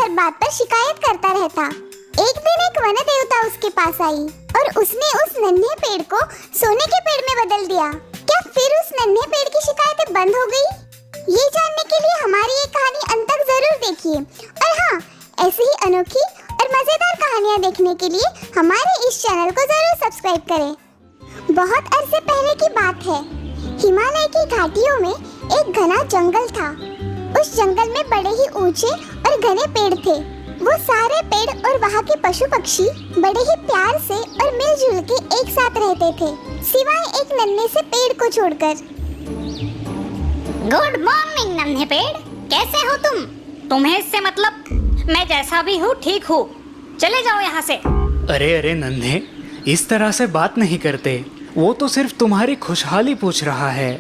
हर बात पर शिकायत करता रहता। एक दिन एक वन देवता उसके पास आई और उसने उस नन्हे पेड़ को सोने के पेड़ में बदल दिया। क्या फिर उस नन्हे पेड़ की शिकायतें बंद हो गई? ये जानने के लिए हमारी ये कहानी अंत तक जरूर देखिए। और हाँ, ऐसी ही अनोखी और मजेदार कहानियाँ देखने के लिए हमारे इस चैनल को जरूर सब्सक्राइब करें। बहुत अरसे पहले की बात है, हिमालय की घाटियों में एक घना जंगल था। उस जंगल में बड़े ही ऊंचे और घने पेड़ थे। वो सारे पेड़ और वहाँ के पशु पक्षी बड़े ही प्यार से और मिलजुल के एक साथ रहते थे, सिवाय एक नन्हे से पेड़ को छोड़कर। गुड मॉर्निंग नन्हे पेड़, कैसे हो तुम? तुम्हें इससे मतलब? मैं जैसा भी हूँ ठीक हूँ, चले जाओ यहाँ से। अरे अरे नन्हे, इस तरह से बात नहीं करते। वो तो सिर्फ तुम्हारी खुशहाली पूछ रहा है।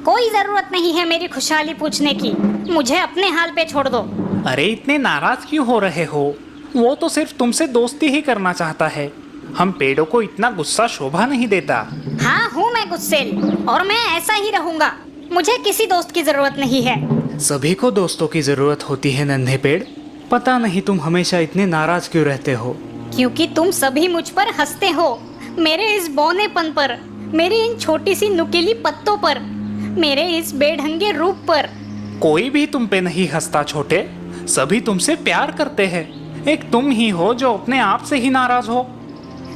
कोई जरूरत नहीं है मेरी खुशहाली पूछने की, मुझे अपने हाल पे छोड़ दो। अरे इतने नाराज क्यों हो रहे हो? वो तो सिर्फ तुमसे दोस्ती ही करना चाहता है। हम पेड़ों को इतना गुस्सा शोभा नहीं देता। हाँ हूँ मैं गुस्सेल, और मैं ऐसा ही रहूँगा। मुझे किसी दोस्त की जरूरत नहीं है। सभी को दोस्तों की जरूरत होती है नन्हे पेड़। पता नहीं तुम हमेशा इतने नाराज क्यों रहते हो? क्योंकि तुम सभी मुझ पर हंसते हो, मेरे इस बौनेपन पर, मेरी इन छोटी सी नुकीली पत्तों पर, मेरे इस बेढंगे रूप पर। कोई भी तुम पे नहीं हंसता छोटे, सभी तुमसे प्यार करते हैं। एक तुम ही हो जो अपने आप से ही नाराज हो।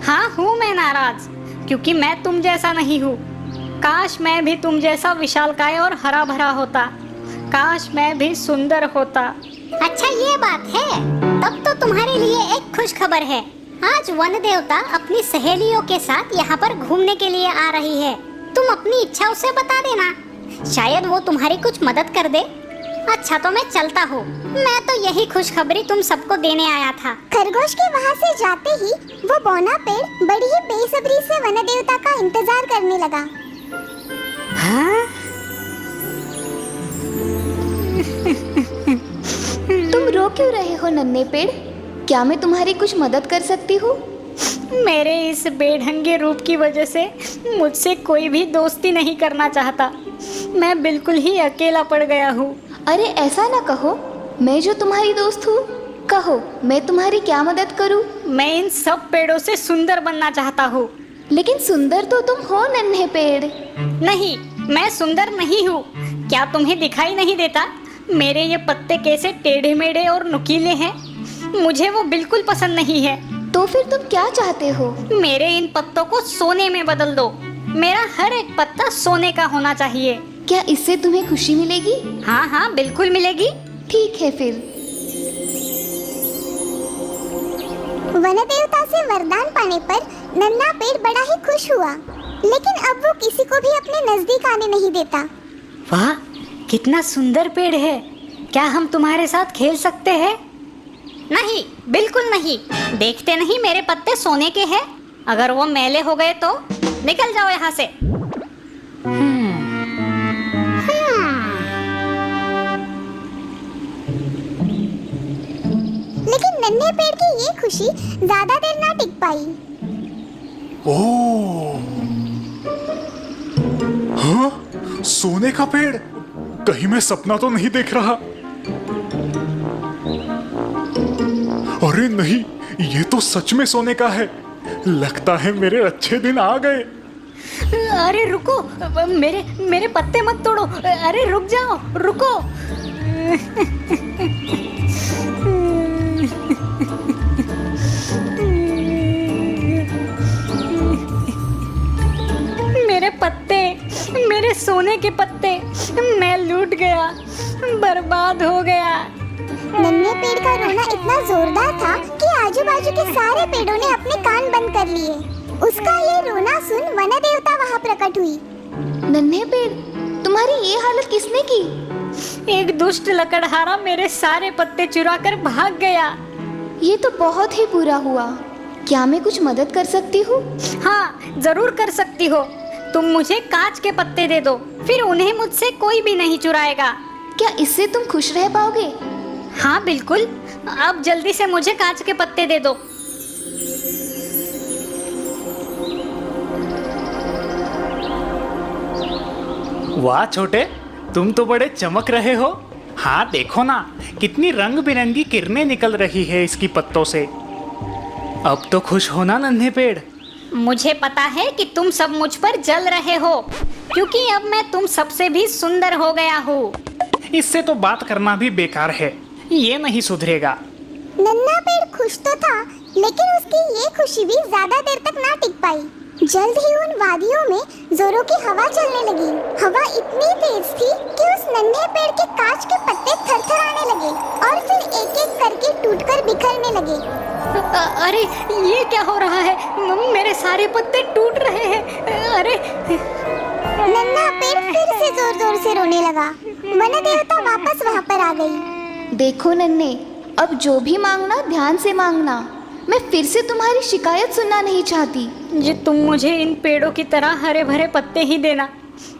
हाँ हूँ मैं नाराज, क्योंकि मैं तुम जैसा नहीं हूँ। काश मैं भी तुम जैसा विशालकाय और हरा भरा होता। काश मैं भी सुंदर होता। अच्छा ये बात है, तब तो तुम्हारे लिए एक खुश खबर है। आज वन देवता अपनी सहेलियों के साथ यहाँ पर घूमने के लिए आ रही है। तुम अपनी इच्छा उसे बता देना, शायद वो तुम्हारी कुछ मदद कर दे। अच्छा तो मैं चलता हूँ, मैं तो यही खुशखबरी तुम सबको देने आया था। खरगोश के वहाँ से जाते ही वो बौना पेड़ बड़ी ही बेसब्री से वन देवता का इंतजार करने लगा। हाँ? तुम रो क्यों रहे हो नन्हे पेड़? क्या मैं तुम्हारी कुछ मदद कर सकती हूँ? मेरे इस बेढंगे रूप की वजह से मुझसे कोई भी दोस्ती नहीं करना चाहता। मैं बिल्कुल ही अकेला पड़ गया हूँ। अरे ऐसा ना कहो, मैं जो तुम्हारी दोस्त हूँ। कहो, मैं तुम्हारी क्या मदद करूँ? मैं इन सब पेड़ों से सुंदर बनना चाहता हूँ। लेकिन सुंदर तो तुम हो नन्हे पेड़। नहीं, मैं सुंदर नहीं हूँ। क्या तुम्हें दिखाई नहीं देता? मेरे ये पत्ते कैसे टेढ़े मेढ़े और नुकीले हैं। मुझे वो बिल्कुल पसंद नहीं है। तो फिर तुम क्या चाहते हो? मेरे इन पत्तों को सोने में बदल दो। मेरा हर एक पत्ता सोने का होना चाहिए। क्या इससे तुम्हें खुशी मिलेगी? हाँ हाँ बिल्कुल मिलेगी। ठीक है फिर। वन देवता से वरदान पाने पर नन्हा पेड़ बड़ा ही खुश हुआ, लेकिन अब वो किसी को भी अपने नजदीक आने नहीं देता। वाह, कितना सुंदर पेड़ है। क्या हम तुम्हारे साथ खेल सकते हैं? नहीं, बिल्कुल नहीं। देखते नहीं मेरे पत्ते सोने के हैं? अगर वो मैले हो गए तो निकल जाओ यहाँ से। लेकिन नन्हे पेड़ की ये खुशी ज्यादा देर ना टिक पाई। ओह, हाँ, सोने का पेड़। कहीं मैं सपना तो नहीं देख रहा? अरे नहीं, ये तो सच में सोने का है। लगता है मेरे अच्छे दिन आ गए। अरे रुको, मेरे पत्ते मत तोड़ो। अरे रुक जाओ, रुको। मेरे पत्ते, मेरे सोने के पत्ते, मैं लूट गया, बर्बाद हो गया। नन्हे पेड़ का रोना इतना जोरदार था कि आजू बाजू के सारे पेड़ों ने अपने कान बंद कर लिए। उसका ये रोना सुन वन देवता वहाँ प्रकट हुई। नन्हे पेड़, तुम्हारी ये हालत किसने की? एक दुष्ट लकड़हारा मेरे सारे पत्ते चुरा कर भाग गया। ये तो बहुत ही बुरा हुआ। क्या मैं कुछ मदद कर सकती हूँ? हाँ जरूर कर सकती हो। तुम मुझे कांच के पत्ते दे दो, फिर उन्हें मुझसे कोई भी नहीं चुराएगा। क्या इससे तुम खुश रह पाओगे? हाँ बिल्कुल। अब जल्दी से मुझे कांच के पत्ते दे दो। वाह छोटे, तुम तो बड़े चमक रहे हो। हाँ देखो ना, कितनी रंग बिरंगी किरणें निकल रही है इसकी पत्तों से। अब तो खुश होना नन्हे पेड़। मुझे पता है कि तुम सब मुझ पर जल रहे हो, क्योंकि अब मैं तुम सबसे भी सुंदर हो गया हूँ। इससे तो बात करना भी बेकार है, ये नहीं सुधरेगा। नन्हा पेड़ खुश तो था, लेकिन उसकी ये खुशी भी ज्यादा देर तक ना टिक पाई। जल्द ही उन वादियों में जोरों की हवा चलने लगी। हवा इतनी तेज थी कि उस नन्हे पेड़ के कांच के पत्ते थरथराने लगे और फिर एक एक करके टूटकर बिखरने लगे। अरे ये क्या हो रहा है? मेरे सारे पत्ते टूट रहे हैं। अरे नन्हा पेड़ फिर से जोर जोर से रोने लगा। वन देवता वापस वहाँ पर आ गई। देखो नन्हे, अब जो भी मांगना ध्यान से मांगना। मैं फिर से तुम्हारी शिकायत सुनना नहीं चाहती। जी तुम मुझे इन पेड़ों की तरह हरे भरे पत्ते ही देना,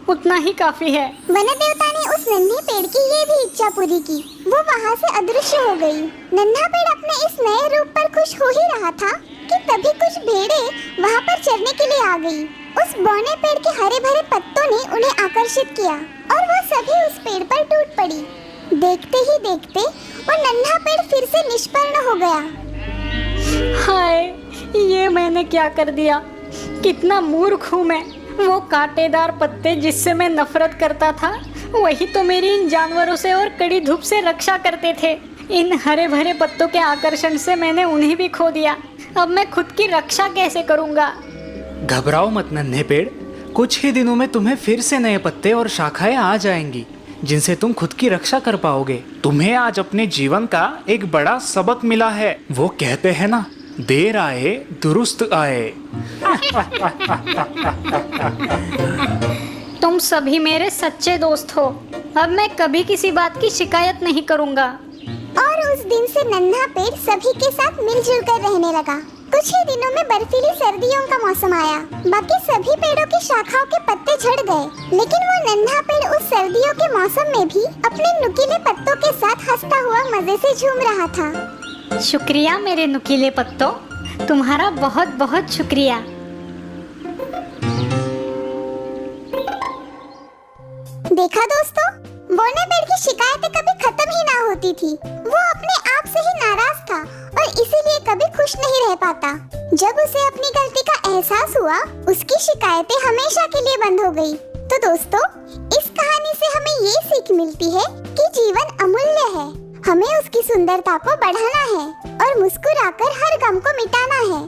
उतना ही काफी है। वन देवता ने उस नन्हे पेड़ की ये भी इच्छा पूरी की। वो वहाँ से अदृश्य हो गई। नन्हा पेड़ अपने इस नए रूप पर खुश हो ही रहा था कि तभी कुछ भेड़ें वहाँ पर चरने के लिए आ गई। उस बौने पेड़ के हरे भरे पत्तों ने उन्हें आकर्षित किया और वो सभी उस पेड़ पर टूट पड़ी। देखते ही देखते वो नन्हा पेड़ फिर से निष्पर्ण हो गया। हाय, ये मैंने क्या कर दिया? कितना मूर्ख हूँ मैं। वो कांटेदार पत्ते जिससे मैं नफरत करता था, वही तो मेरी इन जानवरों से और कड़ी धूप से रक्षा करते थे। इन हरे भरे पत्तों के आकर्षण से मैंने उन्हें भी खो दिया। अब मैं खुद की रक्षा कैसे करूँगा? घबराओ मत नन्हे पेड़, कुछ ही दिनों में तुम्हें फिर से नए पत्ते और शाखाएं आ जाएंगी, जिनसे तुम खुद की रक्षा कर पाओगे। तुम्हें आज अपने जीवन का एक बड़ा सबक मिला है। वो कहते हैं ना, देर आए दुरुस्त आए। तुम सभी मेरे सच्चे दोस्त हो। अब मैं कभी किसी बात की शिकायत नहीं करूँगा। और उस दिन से नन्हा पेड़ सभी के साथ मिलजुल कर रहने लगा। कुछ ही दिनों में बर्फीली सर्दियों का मौसम आया। बाकी सभी पेड़ों की शाखाओं के पत्ते झड़ गए, लेकिन वो नन्हा पेड़ उस सर्दियों के मौसम में भी अपने नुकीले पत्तों के साथ हंसता हुआ मजे से झूम रहा था। शुक्रिया मेरे नुकीले पत्तों, तुम्हारा बहुत बहुत शुक्रिया। देखा दोस्तों, बौने पेड़ की शिकायतें कभी खत्म ही ना होती थी। वो अपने आप से ही नाराज था और इसीलिए कभी खुश नहीं रह पाता। जब उसे अपनी गलती का एहसास हुआ, उसकी शिकायतें हमेशा के लिए बंद हो गई। तो दोस्तों, इस कहानी से हमें ये सीख मिलती है कि जीवन अमूल्य है। हमें उसकी सुंदरता को बढ़ाना है और मुस्कुराकर हर गम को मिटाना है।